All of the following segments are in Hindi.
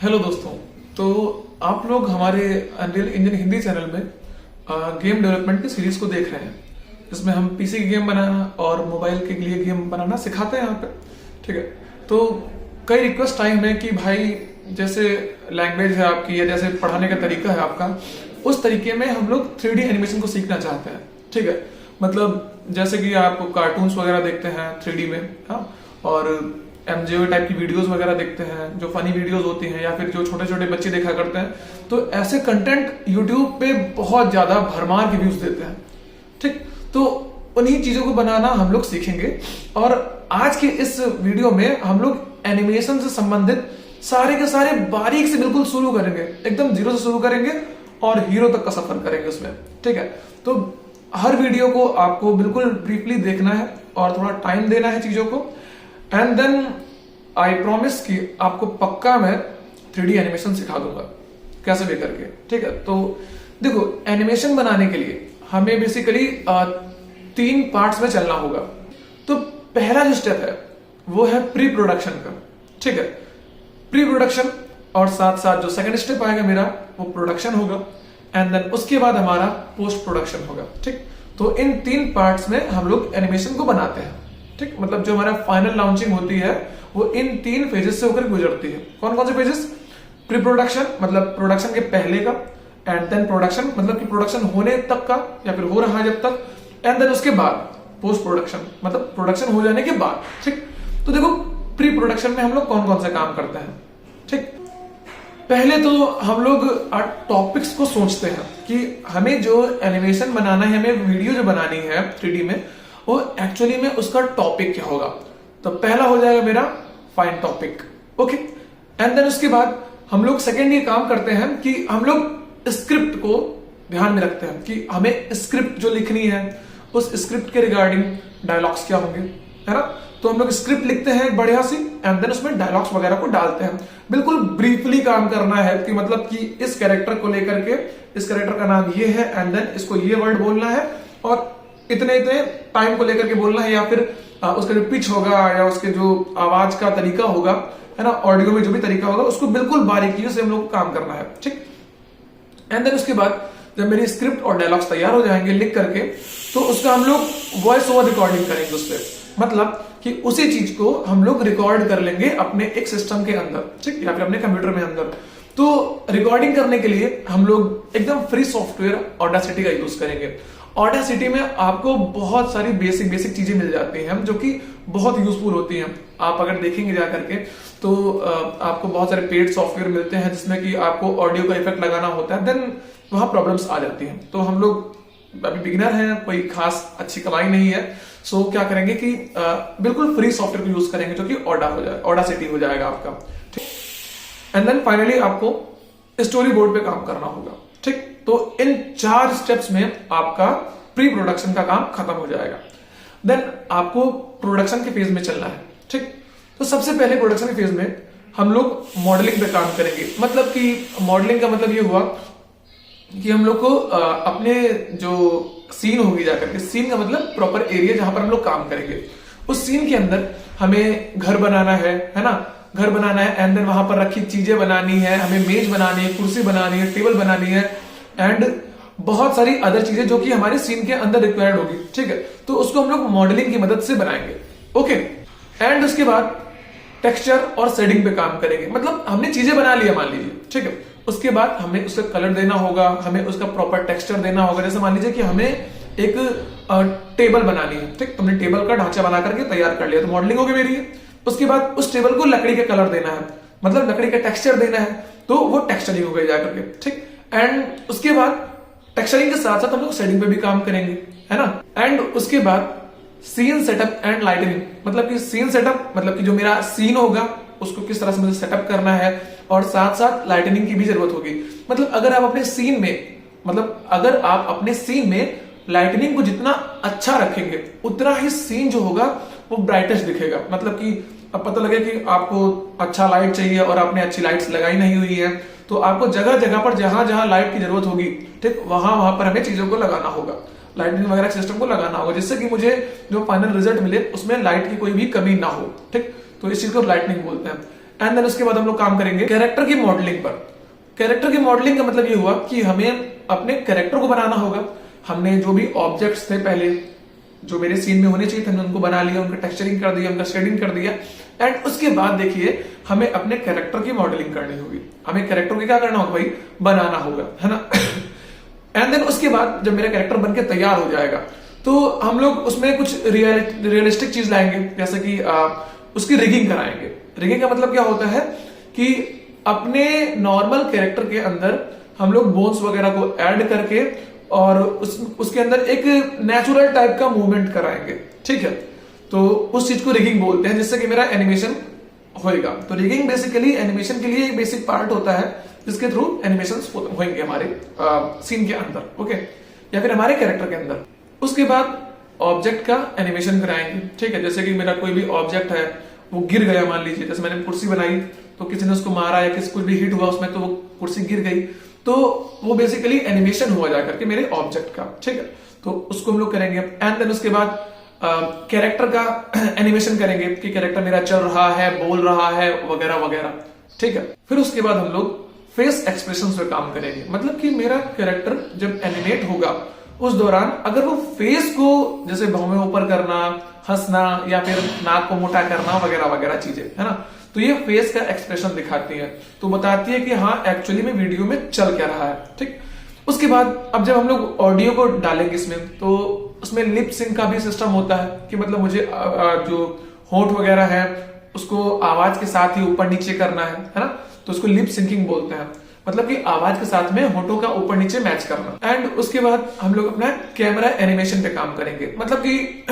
हेलो दोस्तों। तो आप लोग हमारे अनरियल इंजन हिंदी चैनल में गेम डेवलपमेंट की सीरीज को देख रहे हैं, जिसमें हम पीसी की गेम बनाना और मोबाइल के लिए गेम बनाना सिखाते हैं यहाँ पे। ठीक है, तो कई रिक्वेस्ट आई हमें कि भाई जैसे लैंग्वेज है आपकी या जैसे पढ़ाने का तरीका है आपका, उस तरीके में हम लोग 3D एनिमेशन को सीखना चाहते हैं। ठीक है, मतलब जैसे कि आप कार्टून्स वगैरह देखते हैं 3D में, हाँ, और एमजेओ टाइप की वीडियोस वगैरह देखते हैं जो फनी वीडियोस होती हैं, या फिर जो छोटे छोटे बच्चे देखा करते हैं, तो ऐसे कंटेंट यूट्यूब पे बहुत ज्यादा भरमार के व्यूज देते हैं। ठीक, तो उन्हीं चीजों को बनाना हम लोग सीखेंगे। और आज के इस वीडियो में हम लोग एनिमेशन से संबंधित सारे के सारे बारीक से बिल्कुल शुरू करेंगे, एकदम जीरो से शुरू करेंगे और हीरो तक का सफर करेंगे उसमें। ठीक है, तो हर वीडियो को आपको बिल्कुल ब्रीफली देखना है और थोड़ा टाइम देना है चीजों को, एंड देन आई प्रॉमिस कि आपको पक्का मैं 3D एनिमेशन सिखा दूंगा कैसे भी करके। ठीक है, तो देखो, एनिमेशन बनाने के लिए हमें बेसिकली 3 पार्ट्स में चलना होगा। तो पहला जो स्टेप है वो है प्री प्रोडक्शन का। ठीक है, प्री प्रोडक्शन और साथ साथ जो सेकंड स्टेप आएगा मेरा वो प्रोडक्शन होगा, एंड देन उसके बाद हमारा पोस्ट प्रोडक्शन होगा। ठीक, तो इन 3 पार्ट्स में हम लोग एनिमेशन को बनाते हैं। ठीक, मतलब जो हमारा फाइनल लॉन्चिंग होती है वो इन 3 फेजेस से होकर गुजरती है। कौन कौन से फेजेस? प्री प्रोडक्शन मतलब प्रोडक्शन के पहले का, एंड देन प्रोडक्शन मतलब कि प्रोडक्शन होने तक का या फिर हो रहा है जब तक, एंड देन उसके बाद पोस्ट प्रोडक्शन मतलब प्रोडक्शन हो जाने के बाद। ठीक, तो देखो प्री प्रोडक्शन में हम लोग कौन कौन से काम करते हैं। ठीक, पहले तो हम लोग टॉपिक्स को सोचते हैं कि हमें जो एनिमेशन बनाना है, हमें वीडियो जो बनानी है 3D में, वो एक्चुअली में उसका टॉपिक क्या होगा। तो पहला हो जाएगा मेरा find topic. Okay, and then उसके बाद हम लोग सेकेंड ये काम करते हैं कि हम लोग स्क्रिप्ट को ध्यान में रखते हैं कि हमें स्क्रिप्ट जो लिखनी है उस स्क्रिप्ट के रिगार्डिंग डायलॉग्स क्या होंगे, है ना। तो हम लोग स्क्रिप्ट लिखते हैं बढ़िया सी, एंड देन उसमें डायलॉग्स वगैरह को डालते हैं। बिल्कुल ब्रीफली काम करना है कि मतलब कि इस कैरेक्टर को लेकर के, इस कैरेक्टर का नाम ये है, एंड देन इसको ये वर्ड बोलना है और इतने इतने टाइम को लेकर के बोलना है, या फिर उसका जो पिच होगा या उसके जो आवाज का तरीका होगा, है ना, ऑडियो में जो भी तरीका होगा, उसको बिल्कुल बारीकी से हम लोग को काम करना है। ठीक, एंड देन उसके बाद जब मेरी स्क्रिप्ट और डायलॉग्स तैयार हो जाएंगे लिख करके, तो उसका हम लोग वॉइस ओवर रिकॉर्डिंग करेंगे उस पर, मतलब कि उसी चीज को हम लोग रिकॉर्ड कर लेंगे अपने एक सिस्टम के अंदर, ठीक, या फिर अपने कंप्यूटर में अंदर। तो रिकॉर्डिंग करने के लिए हम लोग एकदम फ्री सॉफ्टवेयर ऑडासिटी का यूज करेंगे। ऑडासिटी में आपको बहुत सारी बेसिक चीजें मिल जाती हैं जो कि बहुत यूजफुल होती हैं। आप अगर देखेंगे जा करके तो आपको बहुत सारे पेड सॉफ्टवेयर मिलते हैं जिसमें कि आपको ऑडियो का इफेक्ट लगाना होता है, देन वहां प्रॉब्लम्स आ जाती हैं। तो हम लोग अभी बिगिनर हैं, कोई खास अच्छी कमाई नहीं है, सो क्या करेंगे कि बिल्कुल फ्री सॉफ्टवेयर को यूज करेंगे जो कि ऑडासिटी हो जाएगा आपका। ठीक, एंड देन फाइनली आपको स्टोरी बोर्ड पे काम करना होगा। ठीक, तो इन 4 स्टेप्स में आपका प्री प्रोडक्शन का काम खत्म हो जाएगा। देन आपको प्रोडक्शन के फेज में चलना है। ठीक, तो सबसे पहले प्रोडक्शन के फेज में हम लोग मॉडलिंग पे काम करेंगे। मतलब कि मॉडलिंग का मतलब ये हुआ कि हम लोग को अपने जो सीन होगी जाकर के, सीन का मतलब प्रॉपर एरिया जहां पर हम लोग काम करेंगे, उस सीन के अंदर हमें घर बनाना है ना, घर बनाना है, एंड देन वहां पर रखी चीजें बनानी है, हमें मेज बनानी है, कुर्सी बनानी है, टेबल बनानी है, एंड बहुत सारी अदर चीजें जो कि हमारे सीन के अंदर रिक्वायर्ड होगी। ठीक है, तो उसको हम लोग मॉडलिंग की मदद से बनाएंगे। ओके, एंड उसके बाद टेक्सचर और शेडिंग पे काम करेंगे। मतलब हमने चीजें बना लिया मान लीजिए, ठीक है, उसके बाद हमें उसका कलर देना होगा, हमें उसका प्रॉपर टेक्सचर देना होगा। जैसे मान लीजिए कि हमें एक टेबल बनानी है, ठीक, तुमने टेबल का ढांचा बना करके तैयार कर लिया, तो मॉडलिंग होगी मेरी। उसके बाद उस टेबल को लकड़ी का कलर देना है, मतलब लकड़ी का टेक्सचर देना है, तो वो टेक्सचरिंग हो गई जाकर के। ठीक, एंड उसके बाद टेक्सचरिंग के साथ साथ हम लोग शेडिंग पे भी काम करेंगे, है ना। एंड उसके बाद सीन सेटअप एंड लाइटनिंग, मतलब कि सीन सेटअप मतलब कि जो मेरा सीन होगा उसको किस तरह से मुझे सेटअप करना है, और साथ साथ लाइटनिंग की भी जरूरत होगी। मतलब अगर आप अपने सीन में लाइटनिंग को जितना अच्छा रखेंगे उतना ही सीन जो होगा वो ब्राइटेस्ट दिखेगा। मतलब कि अब पता लगे कि आपको अच्छा लाइट चाहिए और आपने अच्छी लाइट्स लगाई नहीं हुई है, तो आपको जगह जगह पर जहां जहां लाइट की जरूरत होगी, ठीक, वहां पर हमें चीजों को लगाना होगा, लाइटिंग वगैरह सिस्टम को लगाना होगा, जिससे कि मुझे जो फाइनल रिजल्ट मिले उसमें लाइट की कोई भी कमी ना हो। ठीक, तो इस चीज को लाइटनिंग बोलते हैं। एंड देन उसके बाद हम लोग काम करेंगे कैरेक्टर की मॉडलिंग पर। कैरेक्टर की मॉडलिंग का मतलब ये हुआ कि हमें अपने कैरेक्टर को बनाना होगा। हमने जो भी ऑब्जेक्ट्स थे पहले जो मेरे सीन में होने चाहिए थे, हमने उनको बना लिया, उनका टेक्सचरिंग कर दिया, उनका शेडिंग कर दिया। एंड उसके बाद देखिए हमें अपने कैरेक्टर की मॉडलिंग करनी होगी। हमें कैरेक्टर को क्या करना होगा भाई, बनाना होगा, है ना। एंड देन उसके बाद जब मेरा कैरेक्टर बनके तैयार हो जाएगा तो हम लोग उसमें कुछ रियलिस्टिक चीज लाएंगे, जैसे कि उसकी रिगिंग कराएंगे। रिगिंग का मतलब क्या होता है कि अपने नॉर्मल कैरेक्टर के अंदर हम लोग बोन्स वगैरह को ऐड करके और उसके अंदर एक नेचुरल टाइप का मूवमेंट कराएंगे, ठीक है। तो उस चीज को रिगिंग बोलते हैं, जिससे कि मेरा एनिमेशन होएगा। तो रिगिंग बेसिकली एनिमेशन के लिए एक बेसिक पार्ट होता है, जिसके थ्रू एनिमेशन होंगे हमारे सीन के अंदर, ओके, या फिर हमारे कैरेक्टर के अंदर। उसके बाद ऑब्जेक्ट का एनिमेशन कराएंगे, ठीक है। जैसे कि मेरा कोई भी ऑब्जेक्ट है वो गिर गया, मान लीजिए जैसे मैंने कुर्सी बनाई तो किसी ने उसको मारा या किसी कुछ भी हिट हुआ उसमें तो वो कुर्सी गिर गई, तो वो बेसिकली एनिमेशन हुआ जाकर के मेरे ऑब्जेक्ट का, ठीक है। तो उसको हम लोग करेंगे। एंड देन उसके बाद कैरेक्टर का एनिमेशन करेंगे कि कैरेक्टर मेरा चल रहा है, बोल रहा है, वगैरह वगैरह, ठीक है। फिर उसके बाद हम लोग फेस एक्सप्रेशन पे काम करेंगे, मतलब कि मेरा कैरेक्टर जब एनिमेट होगा उस दौरान अगर वो फेस को जैसे भौं ऊपर करना, हंसना या फिर नाक को मोटा करना, वगैरह वगैरह चीजें, है ना, तो ये फेस का एक्सप्रेशन दिखाती है, तो बताती है कि हाँ एक्चुअली में वीडियो में चल क्या रहा है, ठीक। उसके बाद अब जब हम लोग ऑडियो को डालेंगे इसमें, तो उसमें लिप सिंक का भी सिस्टम होता है कि मतलब मुझे जो होंठ वगैरह है उसको आवाज के साथ ही ऊपर नीचे करना है ना, तो उसको लिप सिंकिंग बोलते हैं, मतलब कि आवाज के साथ में होठों का ऊपर नीचे मैच करना। एंड उसके बाद हम लोग अपना कैमरा एनिमेशन पे काम करेंगे, मतलब कि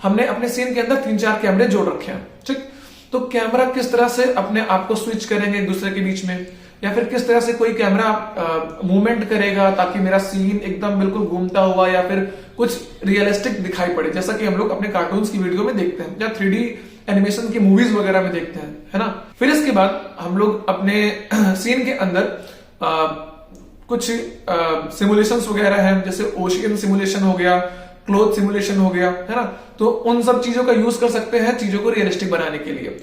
हमने अपने सीन के अंदर 3-4 कैमरे जोड़ रखे हैं, ठीक। तो कैमरा किस तरह से अपने आप को स्विच करेंगे एक दूसरे के बीच में, या फिर किस तरह से कोई कैमरा मूवमेंट करेगा ताकि मेरा सीन एकदम बिल्कुल घूमता हुआ या फिर कुछ रियलिस्टिक दिखाई पड़े, जैसा कि हम लोग अपने कार्टून्स की वीडियो में देखते हैं या 3D एनिमेशन की मूवीज वगैरह में देखते हैं, है ना। फिर इसके बाद हम लोग अपने सीन के अंदर कुछ सिमुलेशंस वगैरह हैं, जैसे ओशियन सिमुलेशन हो गया, क्लोथ सिमुलेशन हो गया, है ना, तो उन सब चीजों का यूज कर सकते हैं चीजों को रियलिस्टिक बनाने के लिए।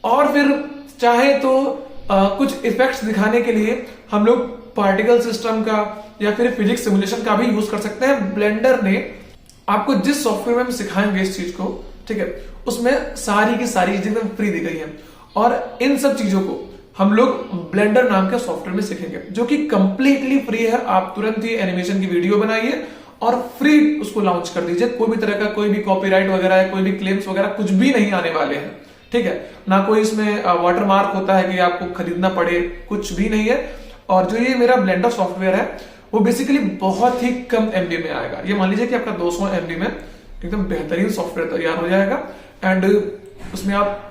और फिर चाहे तो कुछ इफेक्ट्स दिखाने के लिए हम लोग पार्टिकल सिस्टम का या फिर फिजिक्स सिमुलेशन का भी यूज कर सकते हैं। ब्लेंडर ने आपको जिस सॉफ्टवेयर में हम सिखाएंगे इस चीज को, ठीक है, उसमें सारी की सारी चीजें एकदम फ्री दी गई है, और इन सब चीजों को हम लोग ब्लेंडर नाम के सॉफ्टवेयर में सीखेंगे, जो कि कंप्लीटली फ्री है। आप तुरंत ही एनिमेशन की वीडियो बनाइए और फ्री उसको लॉन्च कर दीजिए। कोई भी तरह का कोई भी कॉपीराइट वगैरह है, कोई भी क्लेम्स वगैरह कुछ भी नहीं आने वाले हैं, ठीक है। ना कोई इसमें वाटरमार्क होता है कि आपको खरीदना पड़े, कुछ भी नहीं है। और जो ये मेरा ब्लेंडर सॉफ्टवेयर है वो बेसिकली बहुत ही कम एमबी में आएगा। ये मान लीजिए कि आपका 200 एमबी में एकदम बेहतरीन सॉफ्टवेयर तैयार हो जाएगा, एंड उसमें आप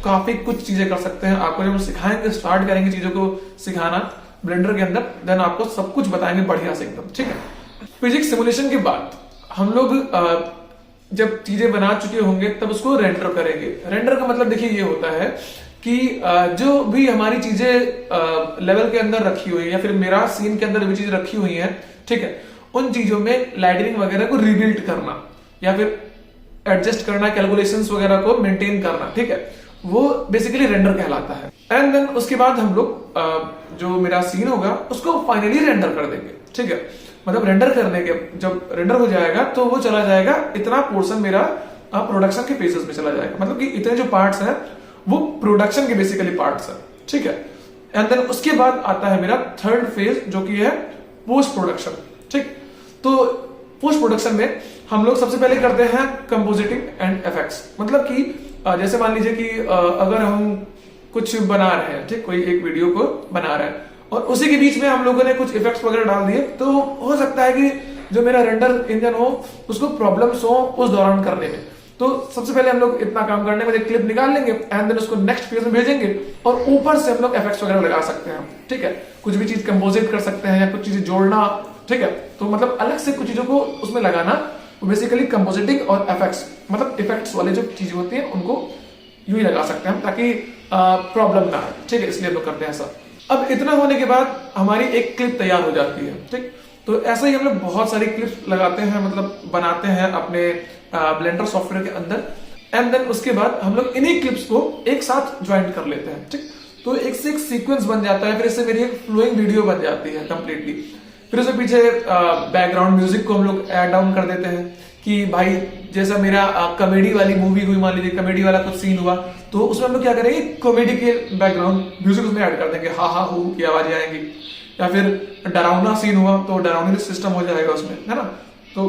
काफी कुछ चीजें कर सकते हैं। आपको जब हम सिखाएंगे, स्टार्ट करेंगे चीजों को सिखाना ब्लेंडर के अंदर, देन आपको सब कुछ बताएंगे बढ़िया से एकदम, ठीक है। फिजिक्स सिमुलेशन के बाद हम लोग जब चीजें बना चुके होंगे तब उसको रेंडर करेंगे। रेंडर का मतलब देखिए ये होता है कि जो भी हमारी चीजें लेवल के अंदर रखी हुई है या फिर मेरा सीन के अंदर भी चीज रखी हुई है, ठीक है, उन चीजों में लाइटनिंग वगैरह को रिबिल्ड करना या फिर एडजस्ट करना, कैलकुलेशंस वगैरह को मेंटेन करना, ठीक है, वो बेसिकली रेंडर कहलाता है। एंड देन उसके बाद हम लोग जो मेरा सीन होगा उसको फाइनली रेंडर कर देंगे, ठीक है। मतलब रेंडर करने के जब रेंडर हो जाएगा तो वो चला जाएगा, इतना पोर्शन मेरा प्रोडक्शन के फेजेस में चला जाएगा, मतलब कि इतने जो पार्ट्स हैं वो प्रोडक्शन के बेसिकली पार्ट्स हैं, ठीक है। एंड देन उसके बाद आता है मेरा थर्ड फेज जो कि है पोस्ट प्रोडक्शन, ठीक। तो पोस्ट प्रोडक्शन में हम लोग सबसे पहले करते हैं कंपोजिटिंग एंड इफेक्ट्स, मतलब कि जैसे मान लीजिए कि अगर हम कुछ बना रहे हैं, ठीक, कोई एक वीडियो को बना रहे हैं और उसी के बीच में हम लोगों ने कुछ इफेक्ट्स वगैरह डाल दिए, तो हो सकता है कि जो मेरा रेंडर इंजन हो उसको प्रॉब्लम्स हो उस दौरान करने में। तो सबसे पहले हम लोग इतना काम करने में एक क्लिप निकाल लेंगे एंड देन उसको नेक्स्ट फेज में भेजेंगे और ऊपर से हम लोग इफेक्ट्स वगैरह लगा सकते हैं, ठीक है। कुछ भी चीज कंपोजिट कर सकते हैं या कुछ चीजें जोड़ना, ठीक है। तो मतलब अलग से कुछ चीजों को उसमें लगाना, बेसिकली कंपोजिटिंग और इफेक्ट्स, मतलब इफेक्ट्स वाले जो चीजें होती हैं उनको यूं ही लगा सकते हैं ताकि प्रॉब्लम ना आए, ठीक है, इसलिए हम लोग करते हैं ऐसा। अब इतना होने के बाद हमारी एक क्लिप तैयार हो जाती है, ठीक। तो ऐसा ही हम लोग बहुत सारी क्लिप्स लगाते हैं, मतलब बनाते हैं अपने ब्लेंडर सॉफ्टवेयर के अंदर। एंड देन उसके बाद हम लोग इन्हीं क्लिप्स को एक साथ ज्वाइन कर लेते हैं, ठीक। तो एक से एक सीक्वेंस बन जाता है, फिर इससे मेरी एक फ्लोइंग वीडियो बन जाती है कंप्लीटली। फिर उसके पीछे बैकग्राउंड म्यूजिक को हम लोग ऐड डाउन कर देते हैं कि भाई जैसा मेरा कॉमेडी वाली मूवी हुई, मान लीजिए कॉमेडी वाला कुछ सीन हुआ, तो उसमें हम लोग क्या करेंगे, कॉमेडी के बैकग्राउंड म्यूजिक उसमें ऐड कर देंगे, हा हा हू की आवाजें आएंगी। या फिर डरावना सीन हुआ तो डरावनी सिस्टम हो जाएगा उसमें, है ना। तो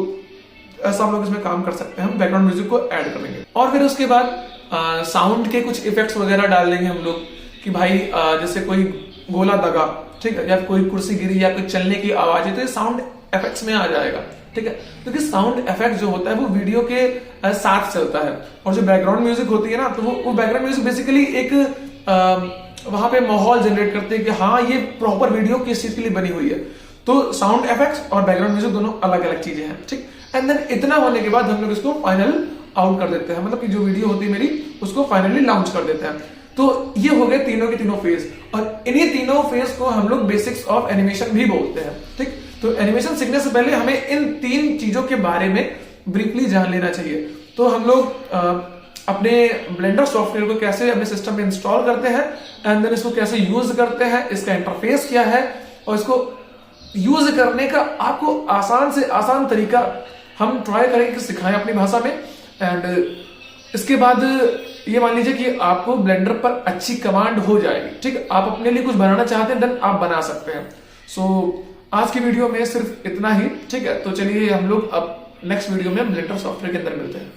ऐसा हम लोग इसमें काम कर सकते हैं, हम बैकग्राउंड म्यूजिक को ऐड कर देंगे। और फिर उसके बाद साउंड के कुछ इफेक्ट्स वगैरह डाल देंगे हम लोग कि भाई जैसे कोई गोला दगा, ठीक है, या कोई कुर्सी गिरी या कोई चलने की आवाज है, तो ये साउंड इफेक्ट्स में आ जाएगा, ठीक है। क्योंकि साउंड इफेक्ट जो होता है वो वीडियो के साथ चलता है, और जो बैकग्राउंड म्यूजिक होती है ना, तो वो बैकग्राउंड म्यूजिक बेसिकली एक वहां पे माहौल जनरेट करते हैं कि हाँ ये प्रॉपर वीडियो किस चीज के लिए बनी हुई है। तो साउंड इफेक्ट्स और बैकग्राउंड म्यूजिक दोनों अलग अलग चीजें हैं, ठीक। एंड देन इतना होने के बाद हम लोग इसको फाइनल आउट कर देते हैं, मतलब कि जो वीडियो होती है मेरी उसको फाइनली लॉन्च कर देते हैं। तो ये हो गए तीनों के तीनों फेज, और इन्हीं तीनों फेज को हम लोग बेसिक्स ऑफ एनिमेशन भी बोलते हैं, ठीक। तो एनिमेशन सीखने से पहले हमें इन तीन चीजों के बारे में ब्रीफली जान लेना चाहिए। तो हम लोग अपने ब्लेंडर सॉफ्टवेयर को कैसे अपने सिस्टम में इंस्टॉल करते हैं, एंड देन इसको कैसे यूज करते हैं, इसका इंटरफेस क्या है, और इसको यूज करने का आपको आसान से आसान तरीका हम ट्राई करेंगे कि सिखाएं अपनी भाषा में। एंड इसके बाद ये मान लीजिए कि आपको ब्लेंडर पर अच्छी कमांड हो जाएगी, ठीक। आप अपने लिए कुछ बनाना चाहते हैं, देन आप बना सकते हैं। सो आज की वीडियो में सिर्फ इतना ही, ठीक है। तो चलिए हम लोग अब नेक्स्ट वीडियो में ब्लेंडर सॉफ्टवेयर के अंदर मिलते हैं।